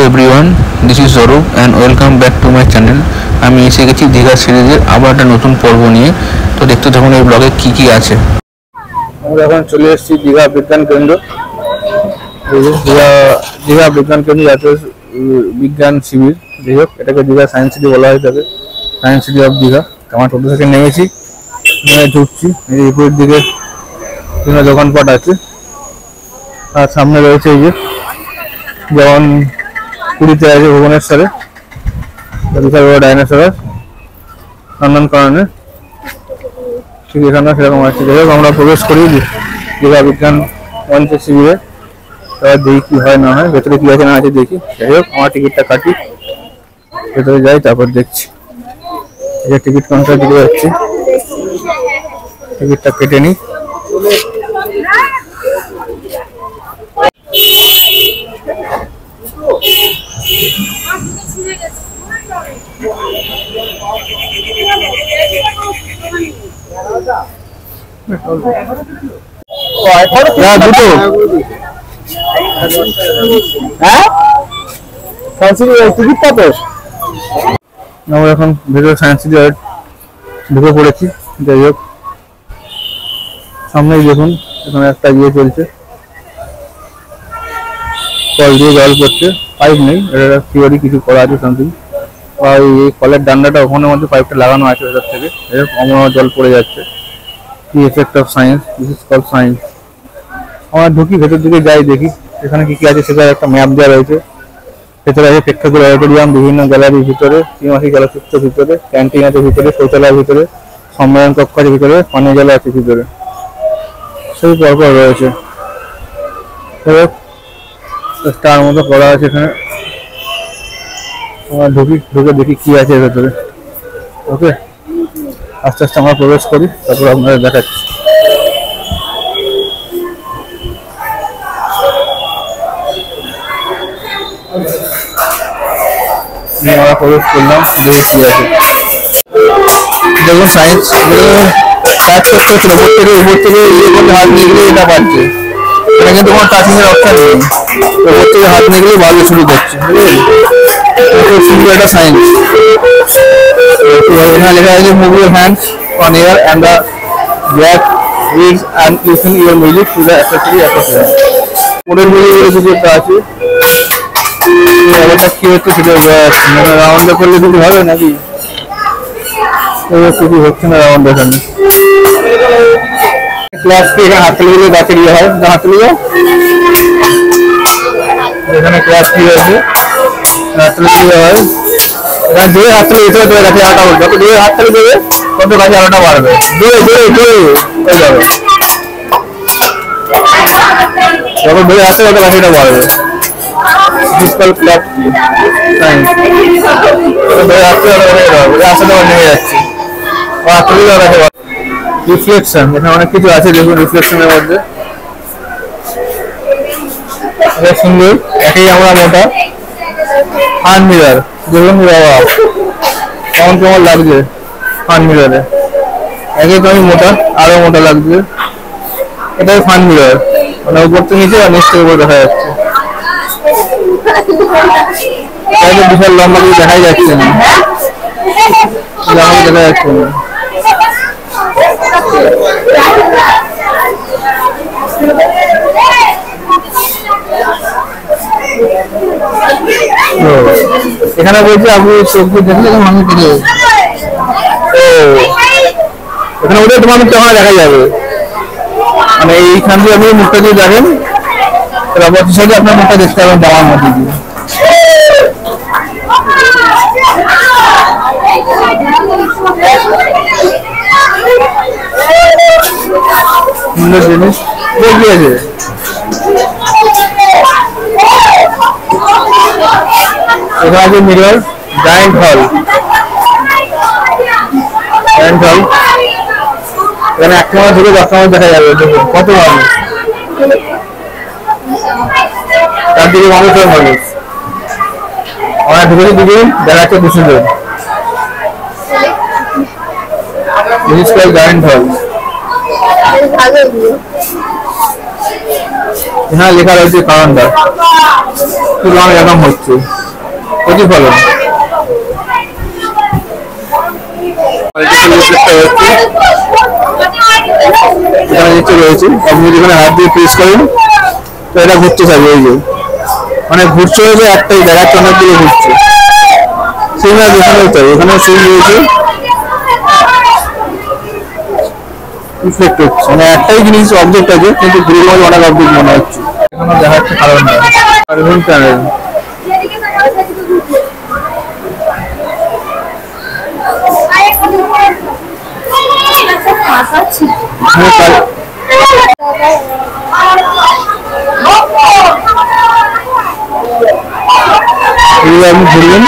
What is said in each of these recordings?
everyone, this is Saurabh and welcome back to my channel. আমি এসে গেছি দীঘা সিরিজের আবার একটা নতুন পর্ব নিয়ে। তো দেখতে থাকুন এই ব্লগে কি কি আছে। আমরা এখন চলে এসেছি দীঘা বিজ্ঞান কেন্দ্র। দীঘা বিজ্ঞান কেন্দ্র জাতীয় বিজ্ঞান শিবির, যাই হোক এটাকে দীঘা সায়েন্স সিটি বলা হয়ে থাকে, সায়েন্স সিটি অফ দীঘা। আমার টোটো থেকে নেমেছি, নেমে ঢুকছি। এই উপরের দিকে বিভিন্ন দোকানপাট আছে, আর সামনে রয়েছে এই যে যেমন পুরীতে আছে ভুবনেশ্বরে বিশাল বড় ডাইনোসর নন্দনকাননে, ঠিক এখানে সেরকম আছে। যাই হোক আমরা প্রবেশ করি দীঘা বিজ্ঞান মঞ্চের শিবিরে, তারপর দেখি কি হয় না হয়, ভেতরে কি আছে না আছে দেখি। যাই হোক আমার টিকিটটা কাটি, ভেতরে যাই তারপর দেখছি। এই যে টিকিট কাউন্টার দিকে যাচ্ছি, টিকিটটা কেটে নিই। আমরা এখন ভেতরে সায়েন্স সিটি ঢুকে পড়েছি। যাই হোক সামনেই দেখুন এখানে একটা ইয়ে চলছে, কল দিয়ে জল পড়ছে, পাইপ নেই, এটা থিওরি কিছু করা আছে সামথিং। আর এই কলের ডান্ডাটা ওখানের মধ্যে পাইপটা লাগানো আছে ভেতর থেকে, অমর জল পড়ে যাচ্ছে। কি effect of science, this is call science. আমরা ঢুকি, ভেতর দিকে যাই, দেখি এখানে কি কি আছে। সেটার একটা ম্যাপ দেওয়া রয়েছে। ভেতরে আছে প্রেক্ষাগৃহ, অডিটোরিয়াম, বিভিন্ন গ্যালারির ভিতরে, ত্রিমাসিক জলচিত্রের ভিতরে, ক্যান্টিন আছে ভিতরে, শৌচালয়ের ভিতরে, সম্মেলন কক্ষ আছে ভিতরে, পানীয় জল আছে ভিতরে, সেই পরপর রয়েছে। স্টার মতো করা আছে এখানে। আমরা ঢুকে দেখি কি আছে ভেতরে। ওকে, আস্তে আস্তে আমরা প্রবেশ করি, তারপর আপনাদের দেখাচ্ছি। আমরা প্রবেশ করলাম, দেখি কি আছে। দেখুন সায়েন্স কাজ করতে হচ্ছিল, উপর থেকে ইয়ে করলে হাত নিয়ে গেলে এটা পাচ্ছে। এটা কিন্তু কোনো টাচিংয়ের অপশন নেই, উপর থেকে হাত নিয়ে গেলে ভালো শুরু করছে। খুব সুন্দর একটা সায়েন্স। এখানে লেখা আছে move your hands on air and the black reads and listen your music to the accessory association. মোড়ের মিউজিক কিছু একটা আছে, এটা কি হচ্ছে সেটা মানে রাউন্ডে করলে কিছু হবে নাকি, কিছু হচ্ছে না রাউন্ড। এখানে ক্লাস কি এখানে হাততালি দিলে গাছের ইয়ে হয়, হাততালি এখানে ক্লাস কি হয়েছে, হাততালি দিলে হয়। এখানে জোরে হাততালি দিতে হবে, গাছে আটা উঠবে। যত জোরে হাততালি দেবে তত গাছে আলোটা বাড়বে, জোরে জোরে জোরে হয়ে যাবে। যত জোরে হাততে তত গাছটা বাড়বে। ফিজিক্যাল ক্লাব সায়েন্স নেমে যাচ্ছে। রিফ্লেকশন, এখানে অনেক কিছু আছে দেখুন রিফ্লেকশনের মধ্যে। সুন্দর, একেই আমরা মোটা। ফান মিরর দেখুন বাবা কেমন কেমন লাগছে ফান মিররে। একে তো আমি মোটা, আরো মোটা লাগছে। এটাই ফান মিরর, মানে উপর থেকে নিচে আর নিচ থেকে উপর দেখা যাচ্ছে। বিশাল লম্বা কিছু দেখাই যাচ্ছে না, দেখা যাচ্ছে না। এখানে বলছি আপনি চোখ দেখলে মানুষ দেখে, এখানে ওদের তোমার মুখটা ওখানে দেখা যাবে, মানে এইখান দিয়ে আপনি মুখটা দিয়ে দেখেন, রবটের সাথে আপনার মুখটা দেখতে পাবেন জামার মধ্যে দিয়ে। সুন্দর জিনিস দেখিয়েছে। এখানে আছে মিরর, জায়ান্ট হল। জায়ান্ট হল এখানে একটা মাস থেকে 10 মাস দেখা যাবে। দেখুন কত মানুষ, তার দিকে মানুষের মানুষ। আমরা ঢুকেছি দিকে দেখা যাচ্ছে 200 জন। জায়ান্ট হল यहाँ लिखा रही काउंटर पुराना जगह হচ্ছে প্রতিফলন রয়েছে। আপনি যেখানে হাত দিয়ে প্রেস করেন তো এটা ঘুরতে থাকবে। এই যে মানে ঘুরছে হয়েছে একটাই দেখাচ্ছে, অনেকগুলো ঘুরছে। সেই না যেখানে এখানে সেই রয়েছে রিফ্লেক্ট হচ্ছে, মানে একটাই জিনিস অবজেক্ট আছে কিন্তু ঘুরে ঘুরে অনেক অবজেক্ট মনে হচ্ছে। এখানে দেখাচ্ছে কারণ না কার্ভিং প্যানেল। আপনি ঘুরবেন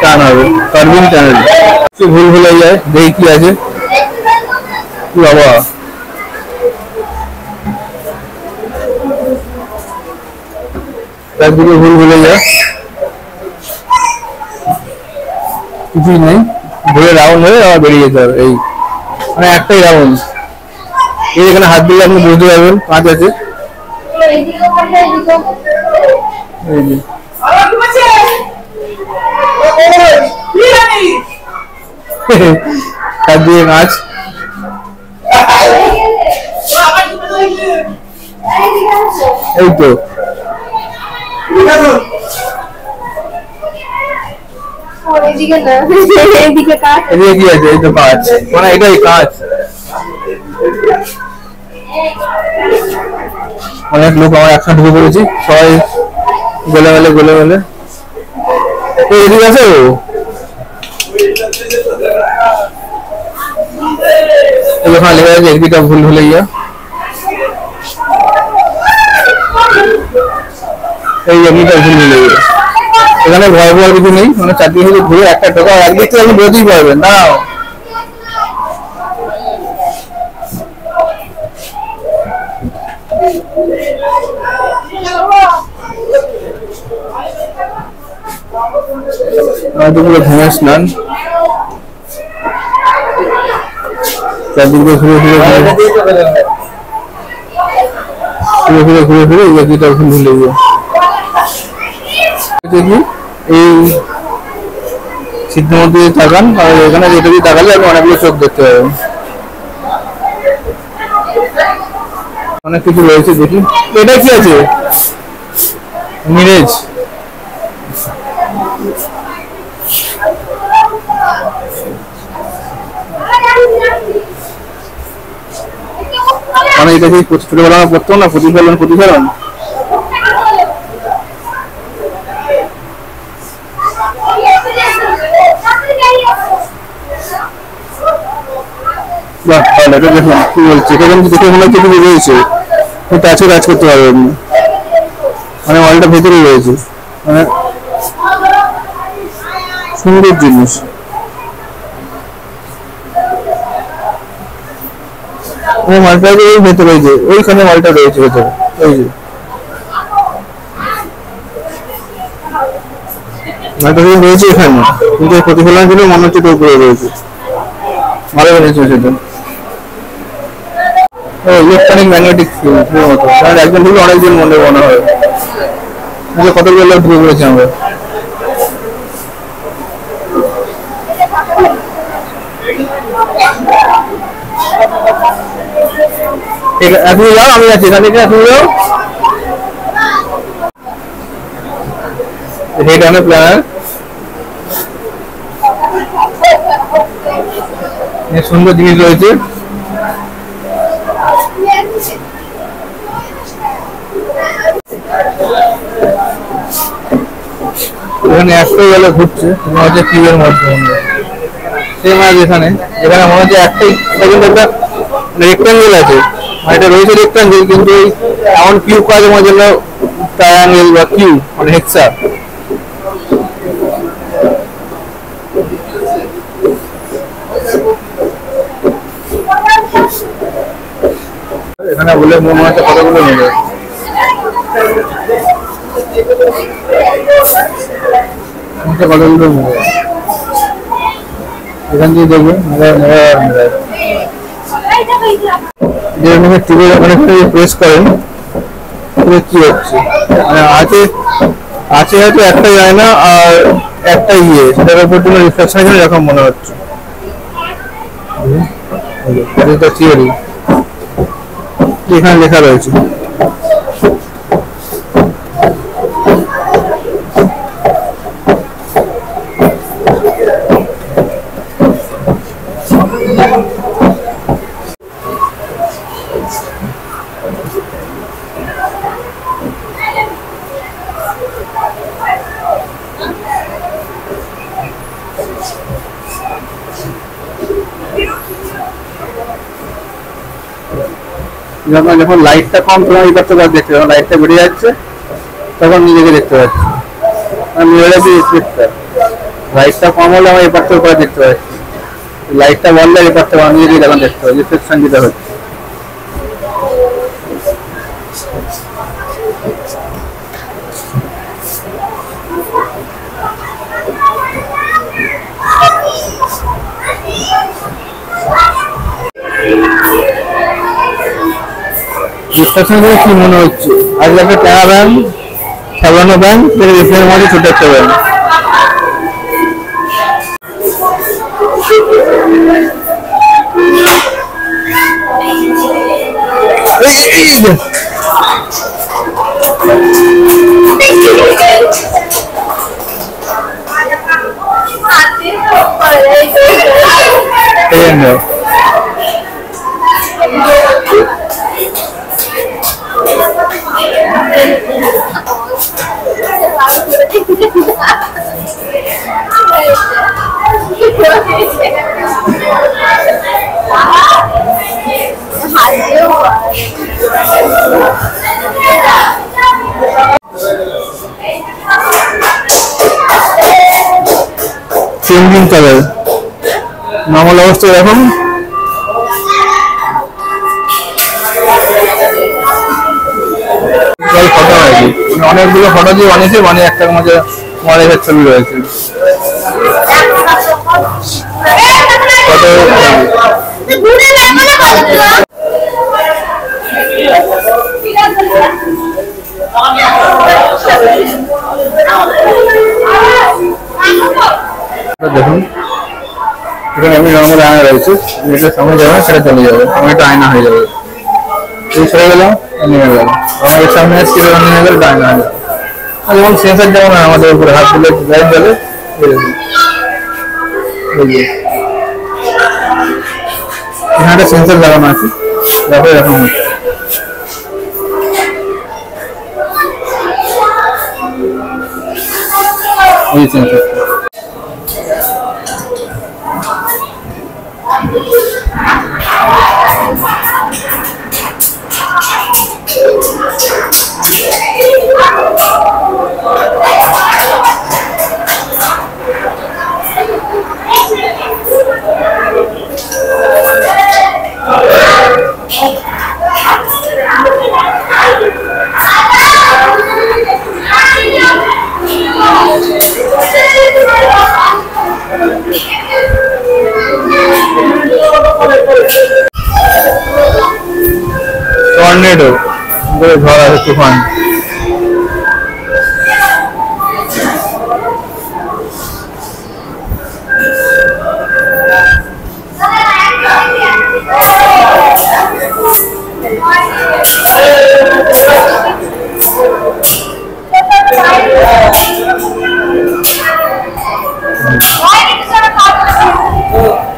টান হবে কার্ভিং টানেল। ভুল ভুলে যায়, দেখি কি আছে। কি বাবা, একদিকে ভুল ভুলে যায়, কিছুই নেই। ঘুরে রাউন্ড হয়ে আবার বেরিয়ে যেতে হবে। এই মানে একটাই রাউন্ড। এই এখানে হাত দিলে আপনি বুঝতে পারবেন কাঁচ আছে। এই যে হাত দিয়ে কাঁচ। এই তো এদিকে কি আছে? এই তো কাঁচ, মানে এটাই কাঁচ। অনেক লোক আমার একসাথে ঢুকে পড়েছি, সবাই গোলে গেলে গোলে গেলে। এদিকে আছে ও ওখানে লেখা আছে একদিকটা ভুল ভুলে গিয়া। এই একদিকটা ভুল ভুলে গিয়া। এখানে ভয় ভয় কিছু নেই, মানে চারদিকে ঘুরে একটা টোকা একদিক থেকে আপনি বেরোতেই পারবেন। দাঁড়াও, ঘুমে স্নান চারদিকে ঘুরে ঘুরে ঘুরে ঘুরে ঘুরে ঘুরে এই একদিকটা ভুল ভুলে গিয়া। এই সিদ্ধের মধ্যে তাকান, আর এখানে যেটা দিয়ে তাকালে আপনি অনেকগুলো চোখ দেখতে পাবেন। অনেক কিছু রয়েছে, দেখি এটা কি আছে। মিরেজ মানে এটা কি ছোটবেলা পড়তো না, প্রতিফলন প্রতিফলন। বাহ ভালো, এটা দেখুন কি বলছে। এটা কিন্তু দেখে মনে হচ্ছে কিছু রয়েছে, কিন্তু কাছে কাজ করতে পারবেন না, মানে ওয়ালটা ভেতরে রয়েছে। মানে সুন্দর জিনিস। মালটা ওই ভেতরে রয়েছে, ওইখানে মালটা রয়েছে ভেতরে। ওই যে মালটা রয়েছে এখানে, কিন্তু প্রতিফলন গুলো মনে হচ্ছে তোর উপরে রয়েছে। ভালো বেরিয়েছে সেটা। ইলেকট্রনিক ম্যাগনেটিক ফিল্ড মতো, কারণ একজন থেকে অনেকজন মনে হয়। কতগুলো লোক ঢুকে পড়েছে আমরা। আপনি যাও, আমি আছি এখান থেকে। আপনি যাও, হেড অনেক প্ল্যানার সুন্দর জিনিস রয়েছে। এখানে একটাই গেলে ঘুরছে, মনে হচ্ছে কিউবের মধ্যে। সেম আছে এখানে, এখানে মনে হচ্ছে একটাই, এটা কিন্তু একটা রেক্টাঙ্গেল আছে, মানে এটা রয়েছে রেক্টাঙ্গেল, কিন্তু এমন কিউব কাজের মধ্যে জন্য ট্রায়াঙ্গেল বা কিউব মানে হেক্সা। এখানে বলে মনে হচ্ছে কতগুলো নেবে। কতগুলো নেবে এখান দিয়ে দেখবে। প্রেস করেন কি হচ্ছে, মানে আছে আছে হয়তো একটা যায় না আর একটা সেটার উপর জন্য রিফ্লেকশন এরকম মনে হচ্ছে। থিওরি এখানে লেখা রয়েছে। যখন লাইটটা কম তোমার এই পাশটা দেখতে পাবে, লাইটটা বেড়ে যাচ্ছে তখন নিজেকে দেখতে পাচ্ছি। লাইটটা কম হলে আমার এই পাশটা উপরে দেখতে পাচ্ছি, লাইটটা বললে এই পাশটা নিজেকে যখন দেখতে পাচ্ছি রিফ্লেকশন যেটা হচ্ছে। রিফ্লেকশন করে কি মনে হচ্ছে? আজকে একটা টাকা ব্যাংক, সাবানো ব্যাংক, রিফ্লেকশনের মধ্যে ছোট একটা ব্যাংক। চেঞ্জিং কালার নর্মাল অবস্থা এরকম। ফটো আছে অনেকগুলো ফটো দিয়ে বানিয়েছে, মানে একটার মধ্যে মডেলের ছবি রয়েছে। দেখুন এখানে আমি নর্মাল আয়না রয়েছে, যেটা সামনে যাবে সেটা চলে যাবে, আমি একটা আয়না হয়ে যাবে। এই সরে গেলাম, নেমে গেলাম, আমার সামনে আসছে নেমে গেলে আয়না হয়ে যাবে। যেমন সেন্সার যেমন আমাদের উপরে হাত তুলে লাইন যাবে, এখানে একটা সেন্সার লাগানো আছে, দেখো এরকম হচ্ছে। এই সেন্সার টর্নেডো, ঝড় আছে, তুফান।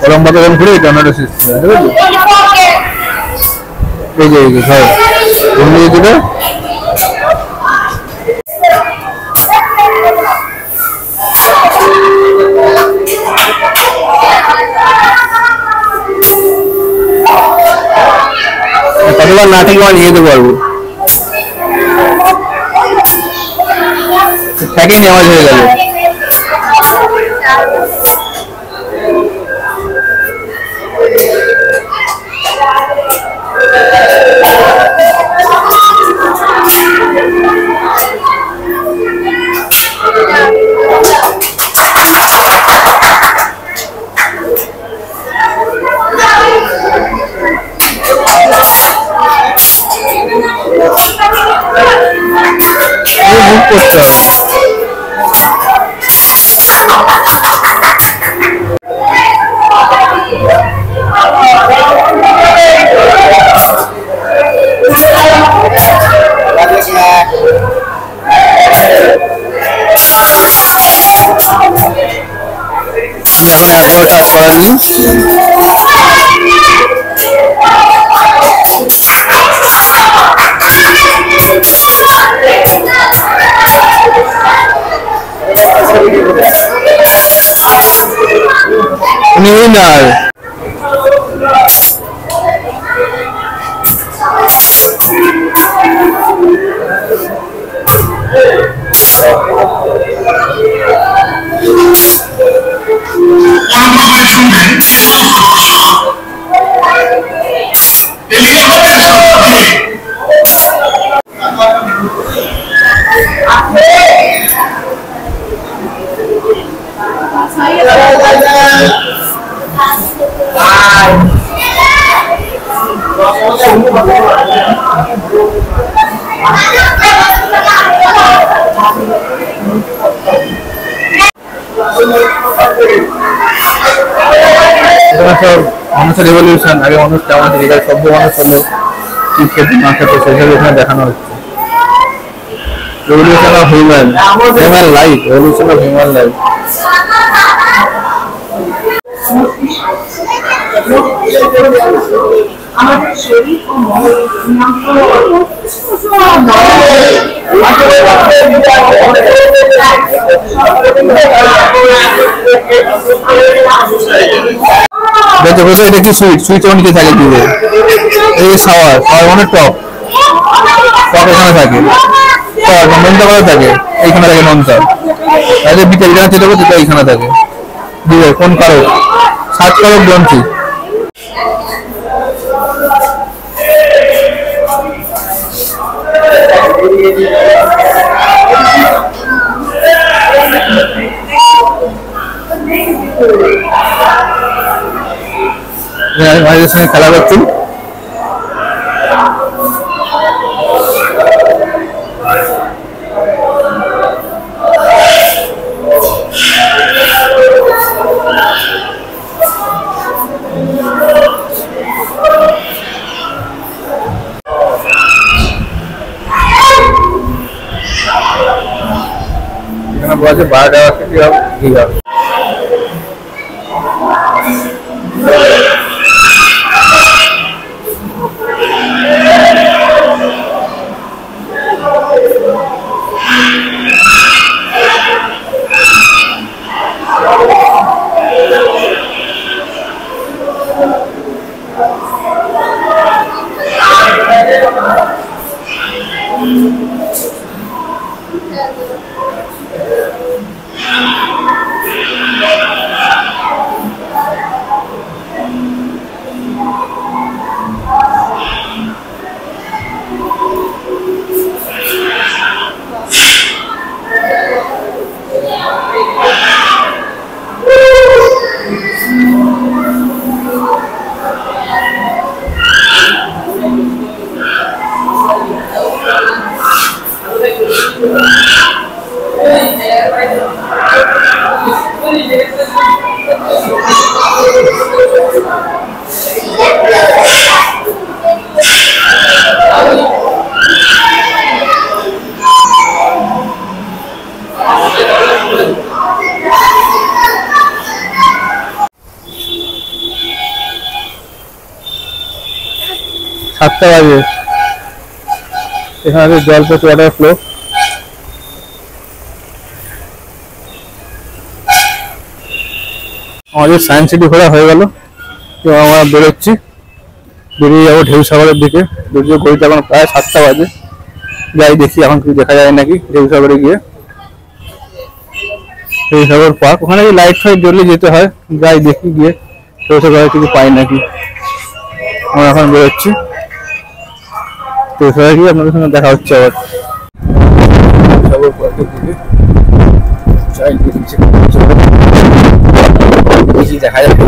গরম বাতাস ঘুরে টর্নেডো সৃষ্টি হয়, এই যে ঝড় ঘুমিয়ে দিলে কতবার না থেকে নিয়ে যেতে পারবো। সেকেন্ড আওয়াজ হয়ে গেল। করতে হবে। এখন অ্যালকোহল স্টার্ট করা দিই। উইনার মানুষের রেভলিউশন। আগে মানুষ কেমন ছিল, সভ্য মানুষ হলেও কি খেতে না খেতে সেসব এখানে দেখানো হচ্ছে। Revolution of human life, revolution of human life. আমাদের শরীর ও মন এটা কি সুইট, সুইট অনেকে থাকে দিবে। এই সাওয়ার, সাওয়ার মানে টপ, টপ এখানে থাকে, নোনতা করে থাকে এইখানে থাকে নোনতা। তাহলে বিকেল যেটা দেবো সেটা এইখানে থাকে দিবে। কোন কারক? 7 কারক গ্রন্থি। ভাইদের সঙ্গে খেলা করছি। এখানে বলা আছে 12 টাকা থেকে ঠিক আছে। সাতটা বাজে। এখানে জল পড়ছে, ওয়াটার ফ্লো। আমাদের সায়েন্স সিটি ঘোরা হয়ে গেল। আমরা বেরোচ্ছি, বেরিয়ে যাবো ঢেউসাগরের দিকে। যদিও ঘড়িতে এখন প্রায় 7টা বাজে। যাই দেখি এখন কিছু দেখা যায় নাকি ঢেউসাগরে গিয়ে। ঢেউসাগর পার্ক, ওখানে লাইট ফাইট জ্বলে যেতে হয়। যাই দেখি গিয়ে ঢেউসাগরে কিছু পাই নাকি। আমরা এখন বেরোচ্ছি, ঢেউসাগরে গিয়ে আপনাদের সঙ্গে দেখা হচ্ছে আবার। ঢেউসাগর পার্কের দিকে যাই দেখছি দেখা যাচ্ছে।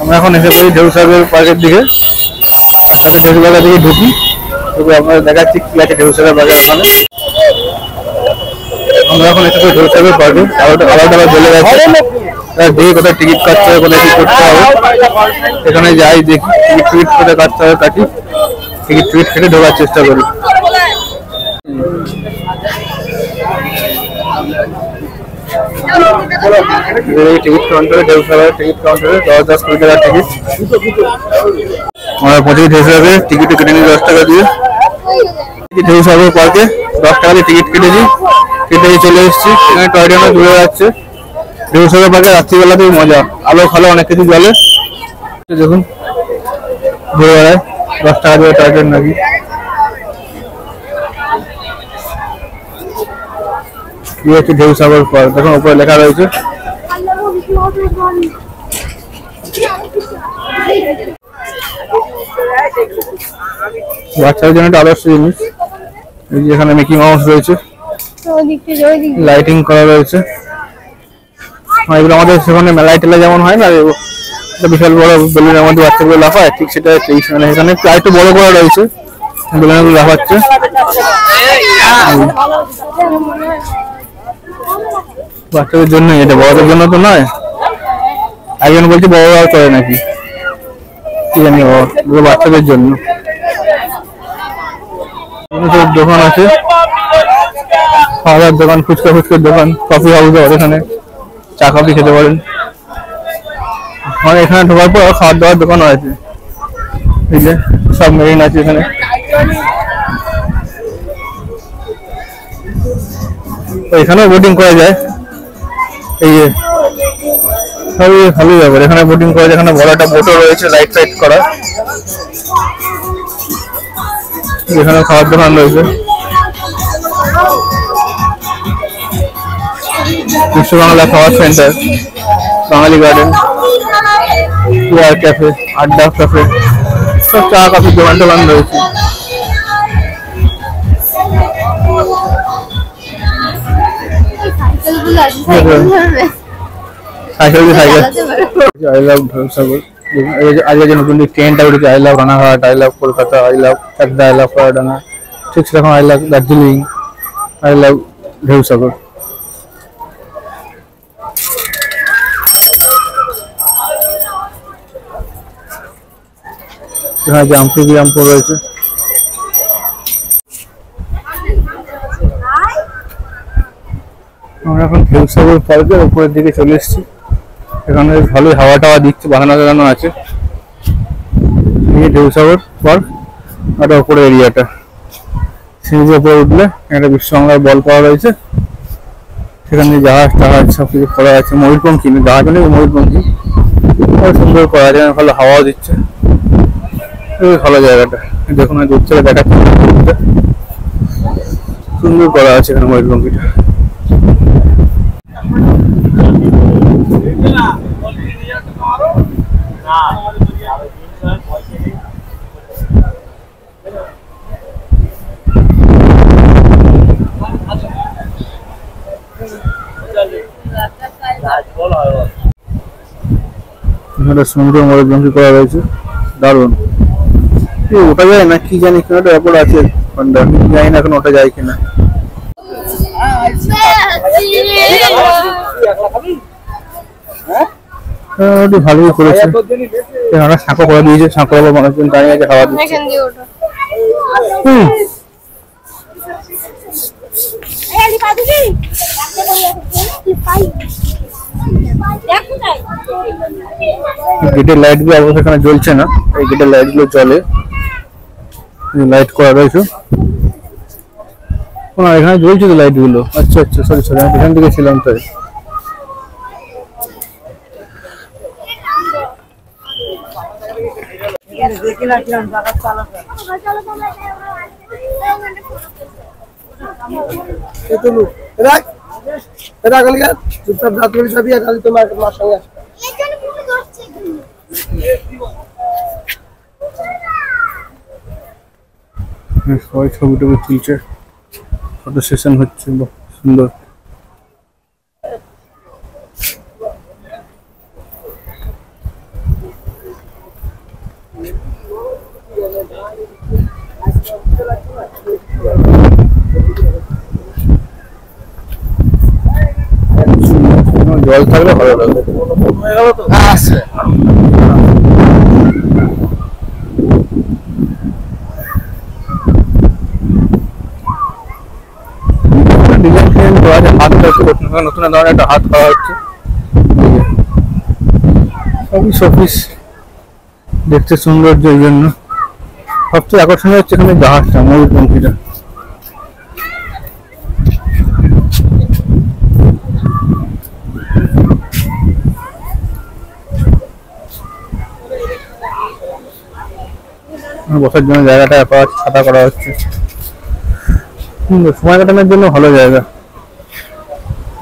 আমরা এখন এসে পড়ি ঢেউসাগর পার্কের দিকে। ঢেউসাগর দিকে ঢুকি, তবে আপনারা দেখাচ্ছি কি আছে ঢেউসাগর পার্কের ওখানে। আমরা এখন এখানে ঢেউ সাগর পার্কে আলাদা চলে গেছে দেখি কোথায় টিকিট কাটতে হবে কোথায় কি করতে হবে এখানে যাই দেখি টিকিট কোথায় কাটতে হবে কাটি টিকিট কেটে ঢোকার চেষ্টা করি টিকিট কাউন্টারে ঢেউ সাগরের টিকিট কাউন্টারে 10-20 টাকা টিকিট আমরা পৌঁছে ঢেউ সাগরে টিকিট কেটে নিই 10 টাকা দিয়ে ঢেউ সাগর পার্কে 10 টাকা দিয়ে টিকিট কেটেছি কেটে চলে এসেছি এখানে টয় ট্রেনও ঘুরে যাচ্ছে ঢেউ সাগর পার্কে রাত্রিবেলাতেই মজা আলো খালো অনেক কিছু জলে দেখুন ঘুরে বেড়ায় 10 টাকা দিয়ে টয় ট্রেন নাকি কি হচ্ছে ঢেউ সাগর পার্ক দেখুন উপরে লেখা রয়েছে বাচ্চাদের জন্য একটা আদর্শ জিনিস এই যে এখানে মিকি মাউস রয়েছে লাইটিং করা রয়েছে এগুলো আমাদের সেখানে মেলায় টেলা যেমন হয় না একটা বিশাল বড় বেলুনের মধ্যে বাচ্চাগুলো লাফায় ঠিক সেটা মানে এখানে প্রায় একটু বড় করা রয়েছে বেলুনগুলো লাফাচ্ছে বাচ্চাদের জন্য এটা বড়দের জন্য তো নয় একজন বলছে বড়রাও করে নাকি কি জানি বাচ্চাদের জন্য দোকান আছে খাওয়ার দোকান ফুচকার দোকান কফি হাউস এখানে চা কফি খেতে পারেন মানে এখানে ঢোকার পর খাওয়ার দাওয়ার দোকান আছে এই যে সব মেরিন আছে এখানে এখানেও বোটিং করা যায় এই যে সবই ভালো ব্যাপার এখানে বোটিং করা যায় এখানে বড় একটা বোটও রয়েছে লাইট ফাইট করা এখানে খাওয়ার দোকান রয়েছে বিশ্ব বাংলা খাওয়ার সেন্টার বাঙালি গার্ডেন ইয়ার ক্যাফে আড্ডা ক্যাফে সব চা কফির দোকান টোকান রয়েছে আই লাভ সাগর আজকে যে নতুন ট্রেনটা উঠেছে I love Ranaghat I love Kolkata I love Chakdah I love Payradanga ঠিক সেরকম I love Darjeeling I love ঢেউ সাগর এখানে জাম্পুর রয়েছে আমরা এখন ঢেউ সাগর পার্কের উপরের দিকে চলে এসেছি এখানে ভালোই হাওয়া টাওয়া দিচ্ছে বানানো আছে এই ঢেউ সাগর পার্ক আর উপরে এরিয়াটা সিঁড়ির উপরে উঠলে একটা বিশ্ব বাংলার বল পাওয়া রয়েছে সেখানে জাহাজ টাহাজ সব কিছু করা আছে ময়ূরপঙ্খী জাহাজ নেই ময়ূরপঙ্খী সুন্দর করা আছে ভালো হাওয়াও দিচ্ছে ভালো জায়গাটা দেখুন দূর থেকে দেখাচ্ছে সুন্দর করা আছে এখানে ময়ূরপঙ্খীটা সমুদ্র ময়ূরপঙ্খী করা রয়েছে দারুণ ওটা যায় না কি জানি কিনা ব্যাপার আছে জানি না এখন ওটা যায় কিনা ভালোই করেছে সাঁকো করে দিয়েছে সাঁকো মানুষজন দাঁড়িয়ে আছে খাওয়া দিচ্ছে গেটের লাইট গুলো অবশ্য এখানে জ্বলছে না এই গেটের লাইট গুলো জ্বলে লাইট করা রয়েছে এখানে জ্বলছে তো লাইট গুলো আচ্ছা সরি আমি এখান থেকে ছিলাম তাই চুপচাপ রাত করে যাবি আর তোমার মার সঙ্গে সবাই ছবি টবি তুলছে ফটো সেশন হচ্ছে সুন্দর জল থাকলে ভালো লাগবে। আছে ডিজাইন ফিজাইন করা আছে, হাত করতে নতুন ধরনের একটা হাত করা হচ্ছে। সবই শোপিস, দেখতে সৌন্দর্য, এই জন্য সবচেয়ে আকর্ষণীয় হচ্ছে এখানে জাহাজটা, ময়ূরপঙ্খীটা। বসার জন্য জায়গাটা ছাতা করা হচ্ছে, সময় কাটানোর জন্য ভালো জায়গা।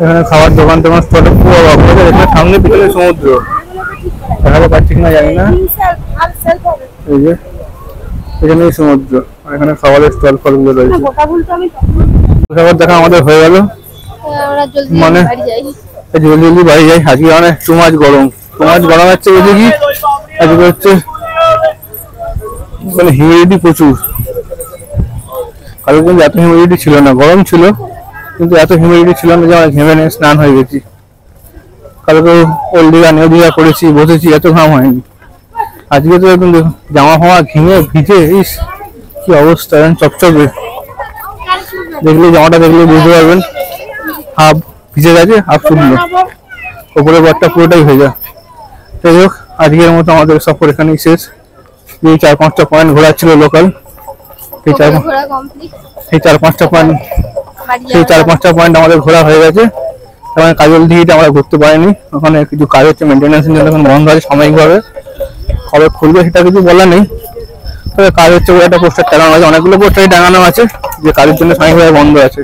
এখানে খাবার দোকান টোকান স্টলে পুরো অভাব হয়ে যায়। এখানে সামনে পিছনে সমুদ্র, দেখাতে পাচ্ছি কিনা জানি না। এই যে এখানেই সমুদ্র, আর এখানে খাবারের স্টল ফলগুলো রয়েছে। খাবার দেখা আমাদের হয়ে গেল, মানে জলদি জলদি বাড়ি যাই। আজকে মানে টু মাছ গরম, হচ্ছে বলছে কি আজকে হচ্ছে মানে হিউমিডিটি প্রচুর। কালকে কিন্তু এত হিউমিডিটি ছিল না, গরম ছিল কিন্তু এত হিউমিডিটি ছিল না যে আমরা ঘেমে নিয়ে স্নান হয়ে গেছি। কালকে ওল্ড দীঘা নিউ দীঘা করেছি, বসেছি, এত ঘাম হয়নি। আজকে তো একদম জামা ফামা ঘেমে ভিজে, ইস কি অবস্থা, চকচকে। দেখলে জামাটা দেখলে বুঝতে পারবেন, হাফ ভিজে গেছে হাফ শুকনো, ওপরের বারটা পুরোটাই ভেজা। যাই হোক, আজকের মতো আমাদের সফর এখানেই শেষ। এই 4-5টা পয়েন্ট ঘোরা ছিল লোকাল, এই 4-5টা পয়েন্ট আমাদের ঘোরা হয়ে গেছে। এবং কাজল দিঘিটা আমরা ঘুরতে পারিনি, ওখানে কিছু কাজ হচ্ছে, মেনটেন্যান্সের জন্য এখন বন্ধ আছে সাময়িকভাবে। কবে খুলবে সেটা কিছু বলা নেই, তবে কাজ হচ্ছে বলে একটা পোস্টার টাঙানো আছে, অনেকগুলো পোস্টারই টাঙানো আছে যে কাজের জন্য সাময়িকভাবে বন্ধ আছে।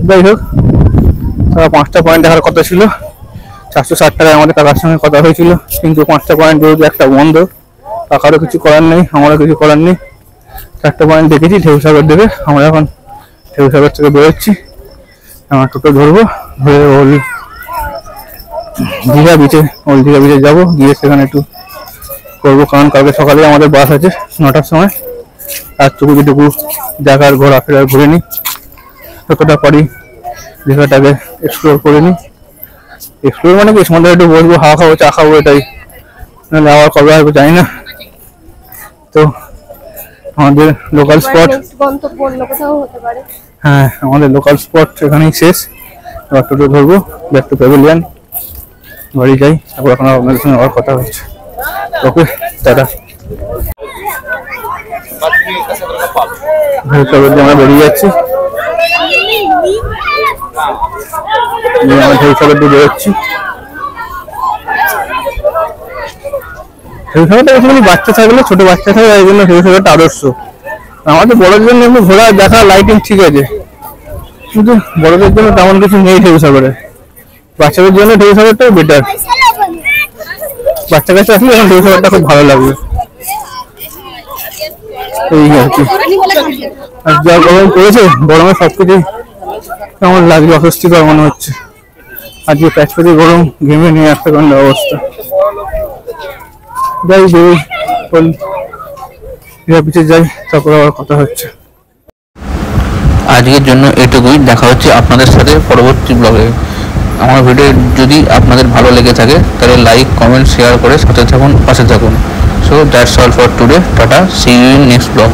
যাই হোক, 5টা পয়েন্ট দেখার কথা ছিল, 460 টাকায় আমাদের কাকার সঙ্গে কথা হয়েছিল, কিন্তু 5টা পয়েন্ট যেহেতু একটা বন্ধ, কাকারও কিছু করার নেই, আমারও কিছু করার নেই। 4টা পয়েন্ট দেখেছি ঢেউসাগর দেবে। আমরা এখন ঢেউসাগর থেকে বেরোচ্ছি, আমার টোটো ধরবো, ধরে ওল্ড দীঘা বিচে যাবো, গিয়ে সেখানে একটু করবো, কারণ কালকে সকালে আমাদের বাস আছে 9টার সময়। আর টুকু দেখার ঘোরাফেরার ঘুরে নিই, যতটা পারি দীঘাটাকে এক্সপ্লোর করে নিই। এক্সপ্লোর মানে কি, সন্ধ্যায় একটু বসবো, হাওয়া খাবো, চা খাবো, এটাই। নাহলে আবার কবে আসবো জানি না। তো আমাদের লোকাল স্পট, হ্যাঁ আমাদের লোকাল স্পট এখানেই শেষ। এবার টোটো ধরবো, ব্যাক টু প্যাভিলিয়ন, বাড়ি যাই। তারপর এখন আপনাদের সঙ্গে আবার কথা হচ্ছে। ওকে, টাটা। আমরা বেরিয়ে যাচ্ছি, আমরা ঢেউসাগর দিয়ে বেরোচ্ছি। ঢেউসাগরটা বেশিরভাগ বাচ্চা থাকলে, ছোট বাচ্চা থাকে, এই জন্য ঢেউসাগরটা আদর্শ। আমাদের বড়দের জন্য এমনি ঘোরা দেখা লাইটিং ঠিক আছে, কিন্তু বড়দের জন্য তেমন কিছু নেই ঢেউসাগরে। বাচ্চাদের জন্য ঢেউসাগরটাই বেটার, বাচ্চা কাছে আসলে এখন ঢেউসাগরটা খুব ভালো লাগবে। এই আর কি, আর যা গরম পড়েছে, গরমে সবকিছু কেমন লাগছে, অস্বস্তিকর মনে হচ্ছে। আজকে প্যাচপ্যাচে গরম, ঘেমে নিয়ে একটা কান্ড অবস্থা। যাই পিছিয়ে যাই, তারপর আবার কথা হচ্ছে। আজকের জন্য এটুকুই, দেখা হচ্ছে আপনাদের সাথে পরবর্তী ব্লগে। আমার ভিডিও যদি আপনাদের ভালো লেগে থাকে তাহলে লাইক, কমেন্ট, শেয়ার করে সাথে থাকুন, পাশে থাকুন। So that's all for today, tata, see you in next blog.